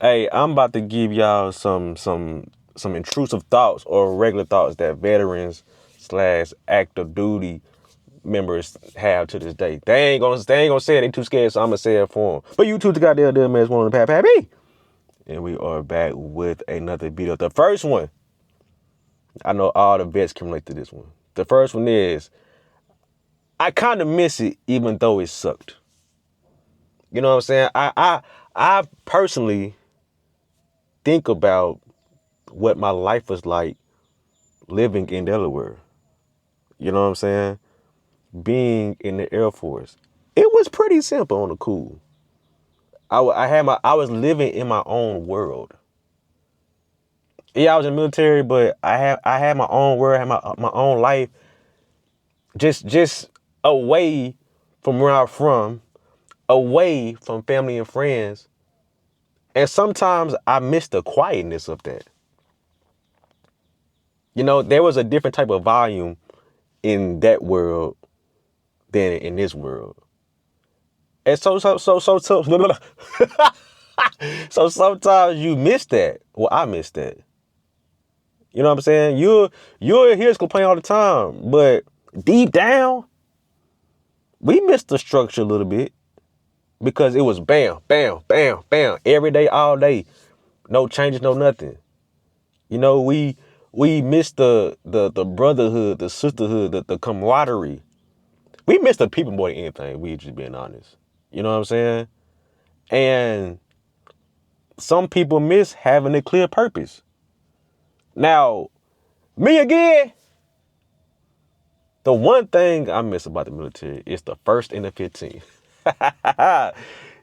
Hey, I'm about to give y'all some intrusive thoughts or regular thoughts that veterans slash active duty members have to this day. They ain't gonna say it. They too scared, so I'm gonna say it for them. But you two got there, man. One on the pat me. And we are back with another video. The first one, I know all the vets can relate to this one. The first one is I kind of miss it, even though it sucked. You know what I'm saying? I personally think about what my life was like living in Delaware. You know what I'm saying? Being in the Air Force. It was pretty simple on the cool. I was living in my own world. Yeah, I was in the military, but I had my own world, I had my own life, just away from where I'm from, away from family and friends. And sometimes I miss the quietness of that. You know, there was a different type of volume in that world than in this world. And so sometimes you miss that. Well, I miss that. You know what I'm saying? You'll hear us complain all the time, but deep down, we missed the structure a little bit because it was bam, bam, bam, bam, every day, all day, no changes, no nothing. You know, we missed the brotherhood, the sisterhood, the camaraderie. We missed the people more than anything. We just being honest. You know what I'm saying? And some people miss having a clear purpose. Now, me again, the one thing I miss about the military is the 1st and the 15th.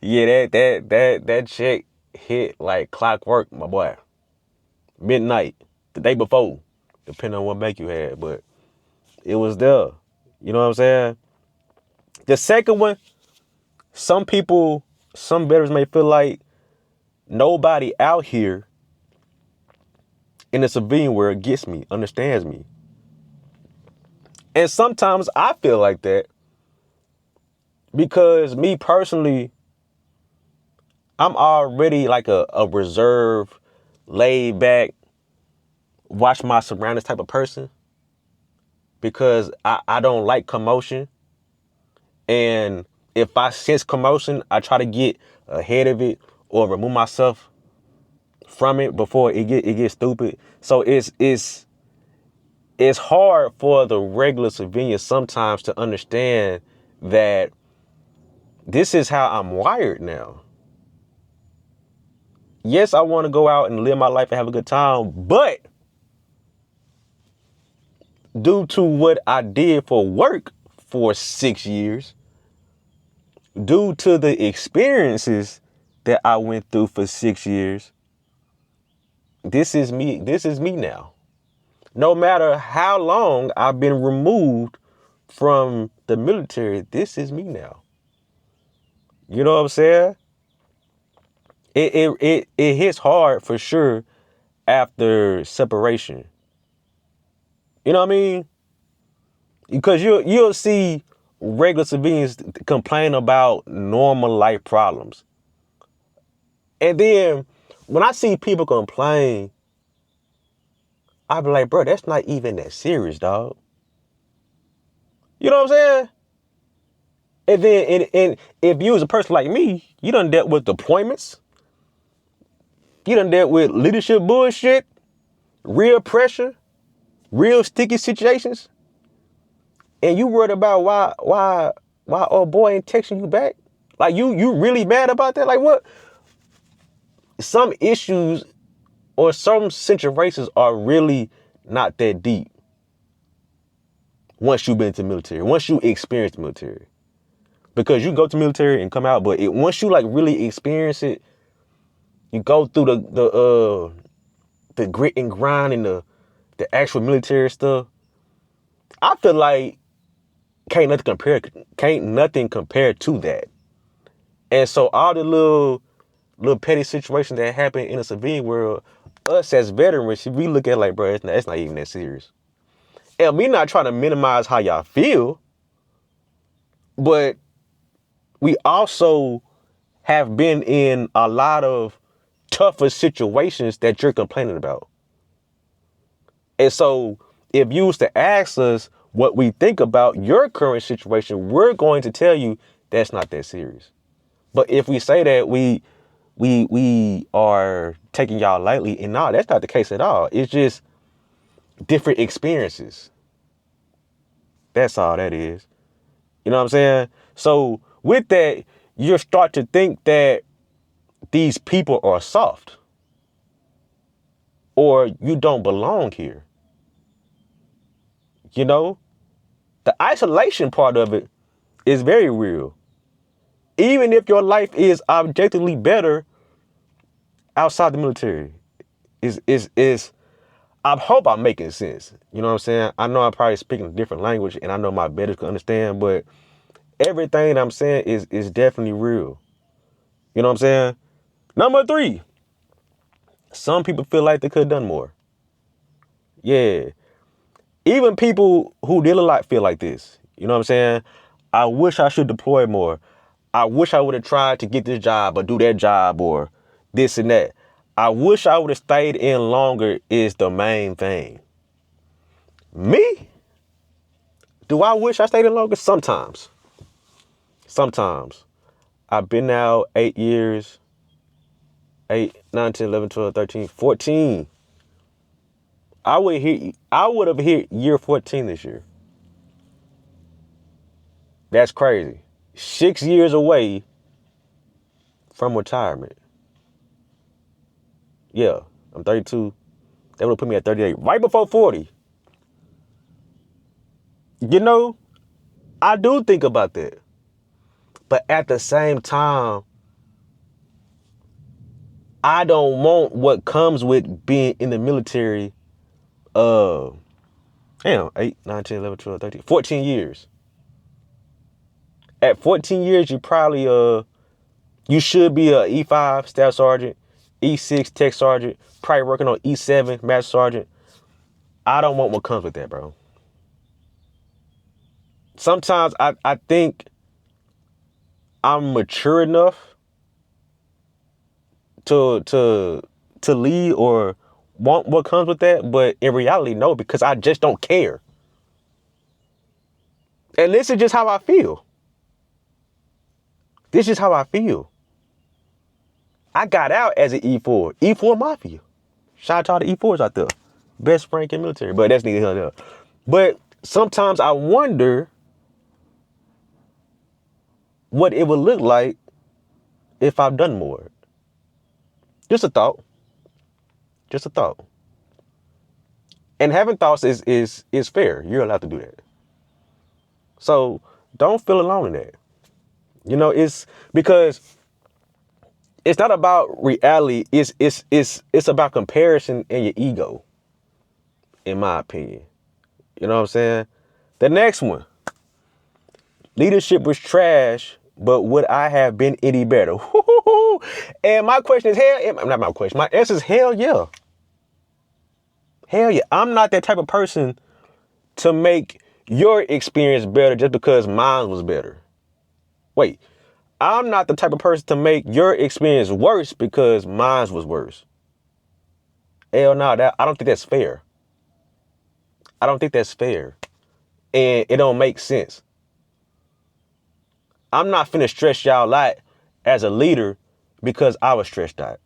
Yeah, that check hit like clockwork, my boy. Midnight, the day before, depending on what make you had, but it was there. You know what I'm saying? The second one, some people, some veterans may feel like nobody out here in the civilian world gets me, understands me. And sometimes I feel like that because me personally, I'm already like a reserved, laid back, watch my surroundings type of person because I don't like commotion. And if I sense commotion, I try to get ahead of it or remove myself from it before it gets stupid. So it's hard for the regular civilian sometimes to understand that this is how I'm wired now. Yes, I want to go out and live my life and have a good time, but due to what I did for work for 6 years, due to the experiences that I went through for 6 years, this is me. This is me now. No matter how long I've been removed from the military, this is me now. You know what I'm saying? It hits hard for sure after separation. You know what I mean? Because you'll see regular civilians complain about normal life problems. And then when I see people complain, I be like, bro, that's not even that serious, dog. You know what I'm saying? And then and if you was a person like me, you done dealt with deployments. You done dealt with leadership bullshit, real pressure, real sticky situations. And you worried about why old boy ain't texting you back? Like you really mad about that? Like what? Some issues or some situations are really not that deep once you've been to the military, once you experience the military. Because you go to military and come out, but once you like really experience it, you go through the grit and grind and the actual military stuff. I feel like can't nothing compare to that. And so all the little petty situations that happen in the civilian world, us as veterans, we look at like, bro, it's not even that serious. And we not trying to minimize how y'all feel, but we also have been in a lot of tougher situations that you're complaining about. And so if you was to ask us what we think about your current situation, we're going to tell you that's not that serious. But if we say that we are taking y'all lightly, and no, that's not the case at all. It's just different experiences. That's all that is. You know what I'm saying? So with that, you start to think that these people are soft or you don't belong here. You know, the isolation part of it is very real. Even if your life is objectively better outside the military, is I hope I'm making sense. You know what I'm saying? I know I'm probably speaking a different language and I know my betters can understand, but everything I'm saying is definitely real. You know what I'm saying? Number 3, some people feel like they could have done more. Yeah. Even people who did a lot feel like this. You know what I'm saying? I wish I should deploy more. I wish I would have tried to get this job or do that job or this and that. I wish I would have stayed in longer is the main thing. Me? Do I wish I stayed in longer? Sometimes. Sometimes. I've been out 8 years. 8, 9, 10, 11, 12, 13, 14. I would have hit year 14 this year. That's crazy. 6 years away from retirement. Yeah, I'm 32. They would have put me at 38, right before 40. You know, I do think about that. But at the same time, I don't want what comes with being in the military. Damn, 8, 9, 10, 11, 12, 13, 14 years. At 14 years, you should be a E5 staff sergeant, E6 tech sergeant, probably working on E7 master sergeant. I don't want what comes with that, bro. Sometimes I think I'm mature enough to lead or want what comes with that, but in reality, no, because I just don't care. And this is just how I feel. This is how I feel. I got out as an E4, E4 Mafia. Shout out to all the E4s out there. Best rank in military, but that's neither here nor there. But sometimes I wonder what it would look like if I've done more. Just a thought. Just a thought. And having thoughts is fair. You're allowed to do that. So don't feel alone in that. You know, it's because it's not about reality. It's about comparison and your ego, in my opinion. You know what I'm saying? The next one. Leadership was trash, but would I have been any better? And my question is not my question. My answer is hell yeah. Hell yeah. I'm not that type of person to make your experience better just because mine was better. Wait, I'm not the type of person to make your experience worse because mine was worse. Hell no, I don't think that's fair. I don't think that's fair. And it don't make sense. I'm not finna stress y'all out as a leader because I was stressed out.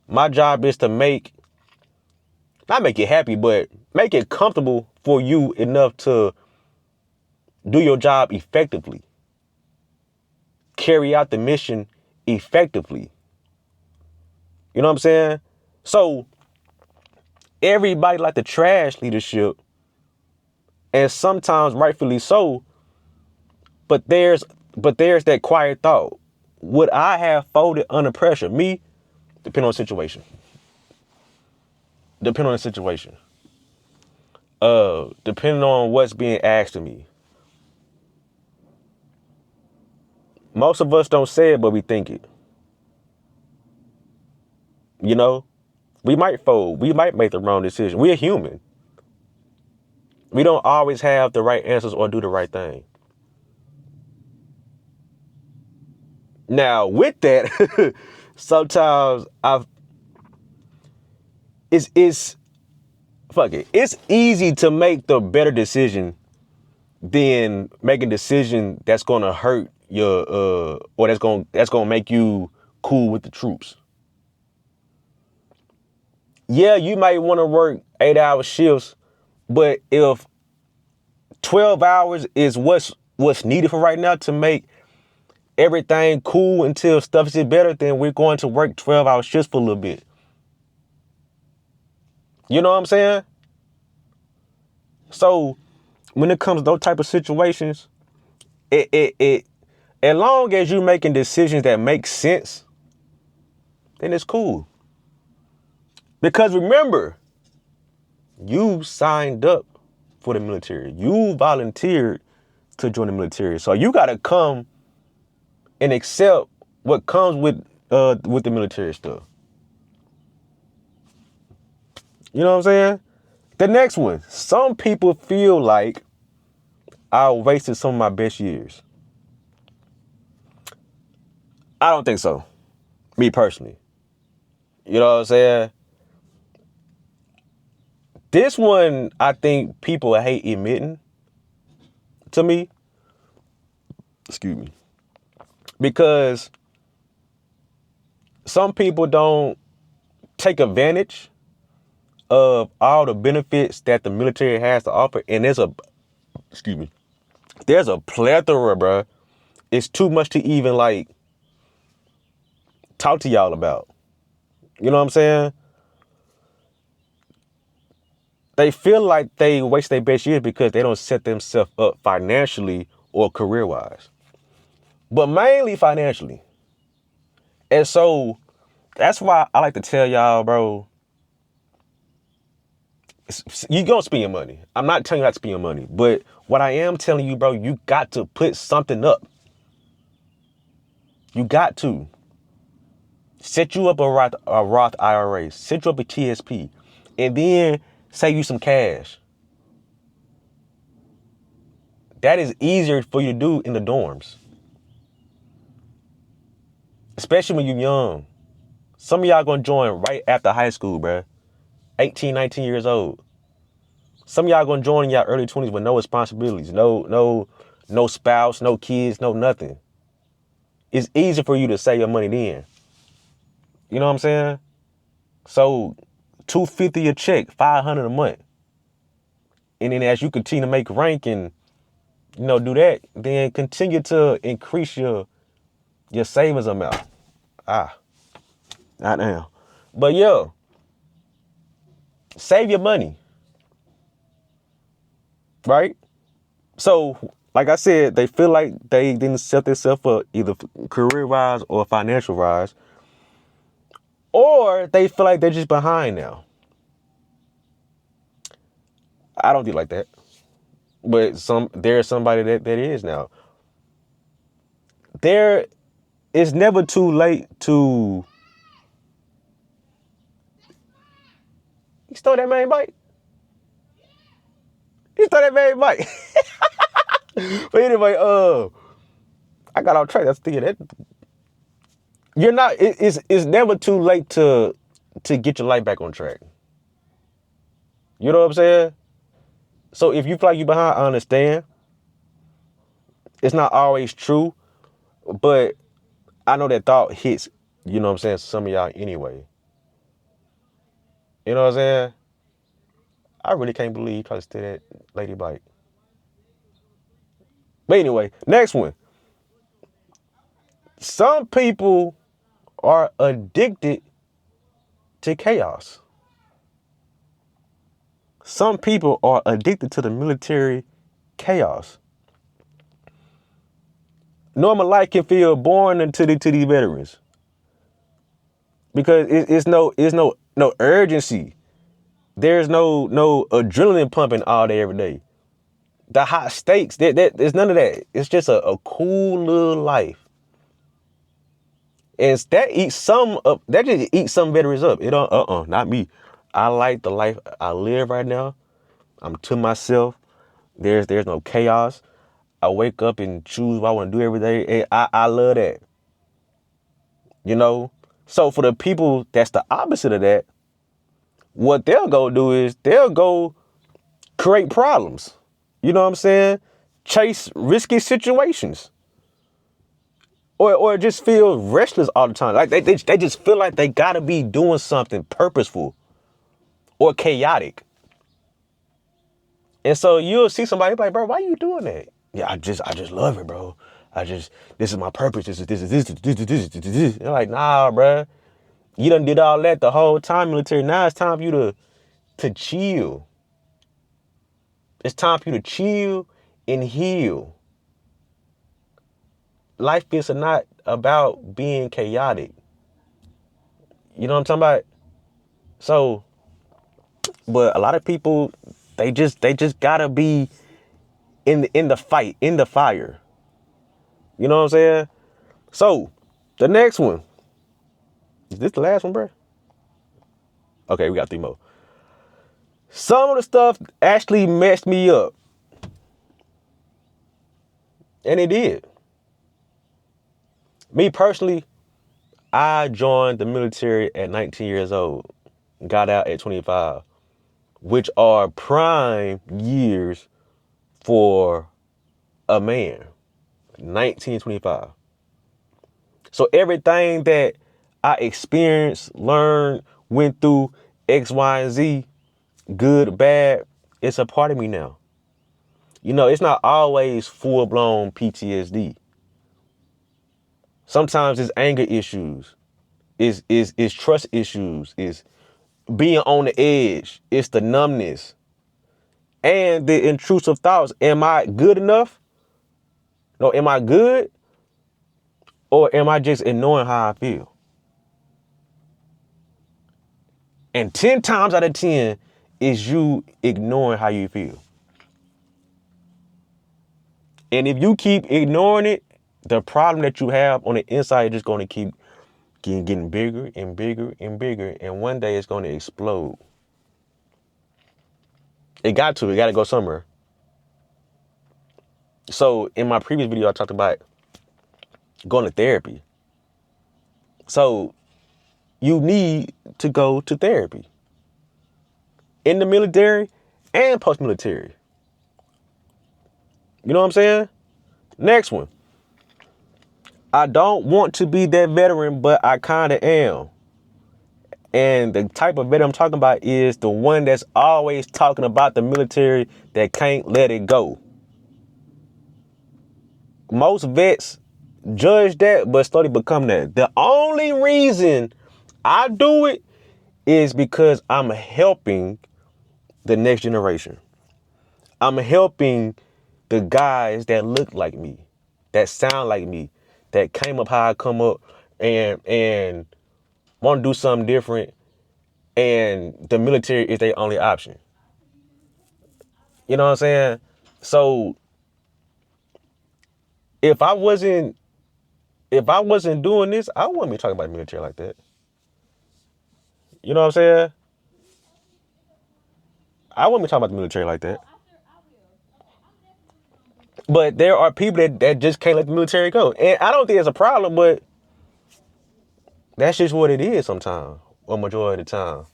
My job is to not make it happy, but make it comfortable for you enough to do your job effectively. Carry out the mission effectively. You know what I'm saying? So everybody like to trash leadership, and sometimes rightfully so, but there's that quiet thought. Would I have folded under pressure? Me, depending on the situation. Depending on the situation. Depending on what's being asked of me. Most of us don't say it, but we think it. You know, we might fold. We might make the wrong decision. We're human. We don't always have the right answers or do the right thing. Now, with that, sometimes it's fuck it. It's easy to make the better decision than making a decision that's gonna hurt your or that's gonna make you cool with the troops. Yeah, you might want to work 8-hour shifts, but if 12 hours is what's needed for right now to make everything cool until stuff is better, then we're going to work 12-hour shifts for a little bit. You know what I'm saying? So when it comes to those type of situations, it as long as you're making decisions that make sense, then it's cool. Because remember, you signed up for the military. You volunteered to join the military. So you gotta come and accept what comes with the military stuff. You know what I'm saying? The next one. Some people feel like I wasted some of my best years. I don't think so. Me personally. You know what I'm saying? This one, I think people hate admitting to me. Excuse me. Because some people don't take advantage of all the benefits that the military has to offer. And excuse me, there's a plethora, bro. It's too much to even like talk to y'all about. You know what I'm saying? They feel like they waste their best years because they don't set themselves up financially or career-wise, but mainly financially. And so that's why I like to tell y'all, bro, you gonna spend your money. I'm not telling you not to spend your money, but what I am telling you, bro, you got to put something up. You got to. Set you up a Roth IRA, set you up a TSP, and then save you some cash. That is easier for you to do in the dorms. Especially when you're young. Some of y'all gonna join right after high school, bruh. 18, 19 years old. Some of y'all gonna join in your early 20s with no responsibilities, no spouse, no kids, no nothing. It's easy for you to save your money then. You know what I'm saying? So $250 a check, $500 a month. And then as you continue to make rank and do that, then continue to increase your savings amount. Not now. But yo, save your money. Right? So, like I said, they feel like they didn't set themselves up either career-wise or financial-wise. Or they feel like they're just behind now. I don't do like that. But there's somebody that is now. There is never too late to. He stole that man bike. He stole that man bike. But anyway, I got off track. That's the thing. That you're not. It's never too late to get your life back on track. You know what I'm saying? So if you feel like you're behind, I understand. It's not always true, but I know that thought hits. You know what I'm saying? Some of y'all anyway. You know what I'm saying? I really can't believe you tried to steal that lady bike. But anyway, next one. Some people are addicted to chaos. Some people are addicted to the military chaos. Normal life can feel boring to these veterans because it's no urgency. There's no adrenaline pumping all day every day. The hot stakes, there's none of that. It's just a cool little life. And that just eats some veterans up. It don't not me. I like the life I live right now. I'm to myself. There's no chaos. I wake up and choose what I want to do every day. And I love that. you know? So for the people that's the opposite of that, what they'll go do is they'll go create problems. You know what I'm saying? Chase risky situations. Or just feel restless all the time. Like they just feel like they gotta be doing something purposeful or chaotic. And so you'll see somebody like, bro, why you doing that? Yeah, I just love it, bro. This is my purpose. This. You're like, nah, bro. You done did all that the whole time military. Now it's time for you to chill. It's time for you to chill and heal. Life is not about being chaotic. You know what I'm talking about? So, but a lot of people, they just gotta be in the fight, in the fire. You know what I'm saying? So, the next one. Is this the last one, bro? Okay, we got 3 more. Some of the stuff actually messed me up. And it did. Me personally, I joined the military at 19 years old. Got out at 25, which are prime years for a man. 19, 25. So everything that I experienced, learned, went through, X, Y, and Z, good, bad, it's a part of me now. You know, it's not always full-blown PTSD. Sometimes it's anger issues, is trust issues, is being on the edge, it's the numbness, and the intrusive thoughts. Am I good enough? No, am I good? Or am I just ignoring how I feel? And 10 times out of 10 is you ignoring how you feel. And if you keep ignoring it, the problem that you have on the inside is just going to keep getting bigger and bigger and bigger. And one day it's going to explode. It got to go somewhere. So in my previous video, I talked about going to therapy. So you need to go to therapy in the military and post-military. You know what I'm saying? Next one. I don't want to be that veteran, but I kind of am. And the type of veteran I'm talking about is the one that's always talking about the military that can't let it go. Most vets judge that, but slowly become that. The only reason I do it is because I'm helping the next generation. I'm helping the guys that look like me, that sound like me, that came up how I come up and want to do something different, and the military is their only option. You know what I'm saying? So if I wasn't doing this, I wouldn't be talking about the military like that. You know what I'm saying? I wouldn't be talking about the military like that. But there are people that just can't let the military go. And I don't think it's a problem, but that's just what it is sometimes, or majority of the time.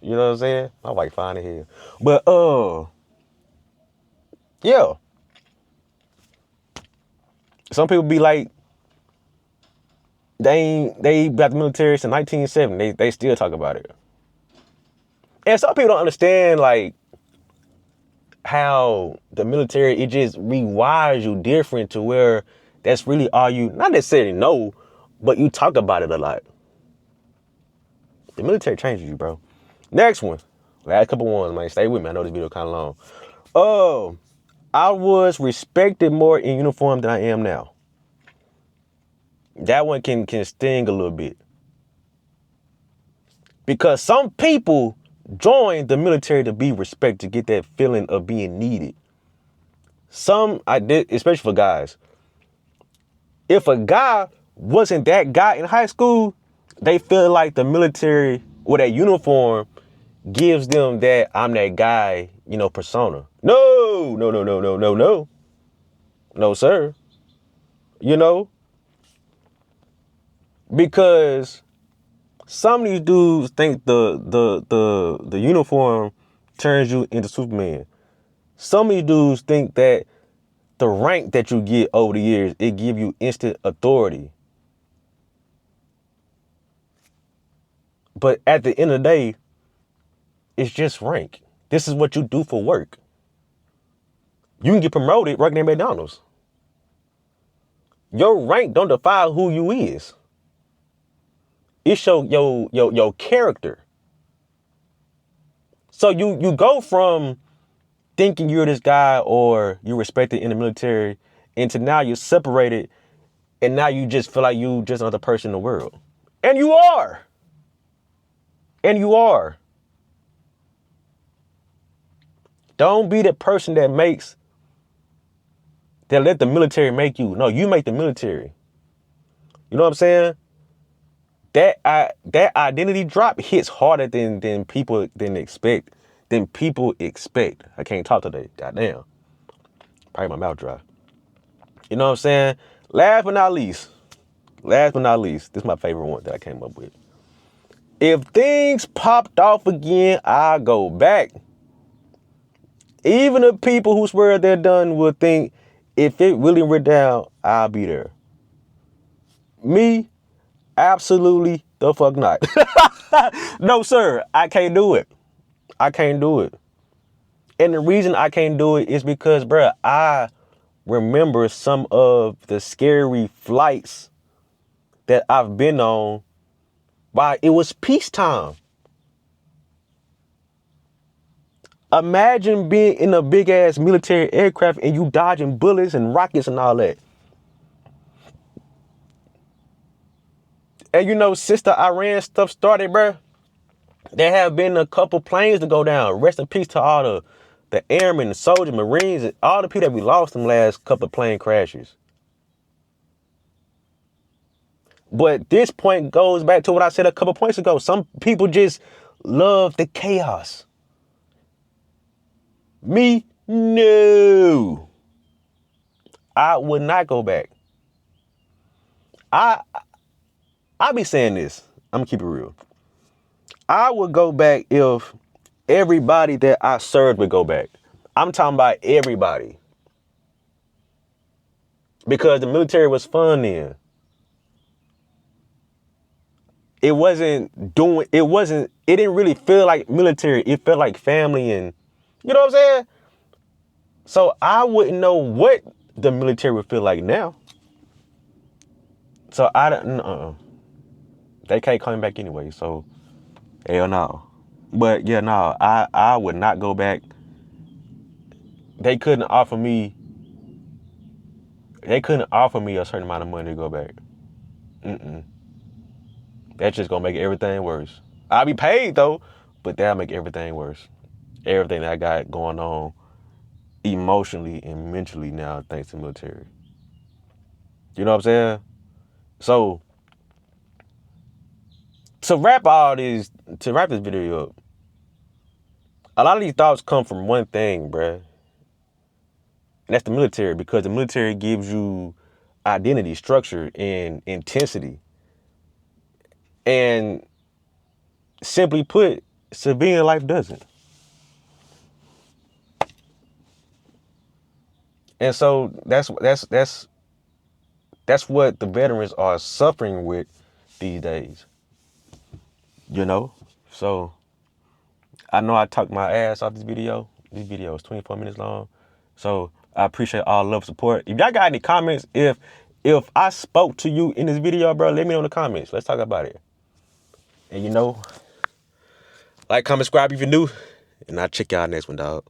You know what I'm saying? My wife fine in here. But yeah. Some people be like, they got the military since 1970. They still talk about it. And some people don't understand like how the military, it just rewires you different to where that's really all you not necessarily know, but you talk about it a lot. The military changes you, bro. Next one. Last couple ones, man. Stay with me. I know this video kind of long. I was respected more in uniform than I am now. That one can sting a little bit. Because some people join the military to be respected, to get that feeling of being needed. Some, I did, especially for guys. If a guy wasn't that guy in high school, they feel like the military or that uniform gives them that I'm that guy, persona. No. No, sir. Because some of these dudes think the uniform turns you into Superman. Some of these dudes think that the rank that you get over the years, it give you instant authority. But at the end of the day, it's just rank. This is what you do for work. You can get promoted working at McDonald's. Your rank don't define who you is. It show your character. So you go from thinking you're this guy or you're respected in the military into now you're separated and now you just feel like you just another person in the world. And you are. And you are. Don't be the person that let the military make you. No, you make the military. You know what I'm saying? That identity drop hits harder than people expect. I can't talk today. Goddamn. Probably my mouth dry. You know what I'm saying? Last but not least, this is my favorite one that I came up with. If things popped off again, I'll go back. Even the people who swear they're done will think if it really went down, I'll be there. Me, absolutely the fuck not. No, sir, I can't do it. And the reason I can't do it is because, bruh, I remember some of the scary flights that I've been on while it was peacetime. Imagine being in a big ass military aircraft and you dodging bullets and rockets and all that. And you know, since the Iran stuff started, bruh, there have been a couple planes to go down. Rest in peace to all the airmen, the soldiers, Marines, all the people that we lost in the last couple of plane crashes. But this point goes back to what I said a couple points ago. Some people just love the chaos. Me, no. I would not go back. I be saying this. I'm gonna keep it real. I would go back if everybody that I served would go back. I'm talking about everybody. Because the military was fun then. It didn't really feel like military. It felt like family and, you know what I'm saying? So I wouldn't know what the military would feel like now. So I don't, they can't come back anyway, so hell no. But yeah, no, I would not go back. They couldn't offer me a certain amount of money to go back. That's just gonna make everything worse. I'll be paid though, but that'll make everything worse. Everything that I got going on emotionally and mentally now thanks to the military. You know what I'm saying? So to wrap this video up, a lot of these thoughts come from one thing, bruh. And that's the military, because the military gives you identity, structure, and intensity. And simply put, civilian life doesn't. And so that's what the veterans are suffering with these days. You know? So I know I talked my ass off this video. This video is 24 minutes long. So I appreciate all love, support. If y'all got any comments, if I spoke to you in this video, bro, let me know in the comments. Let's talk about it. And you know, like, comment, subscribe if you're new. And I'll check y'all next one, dog.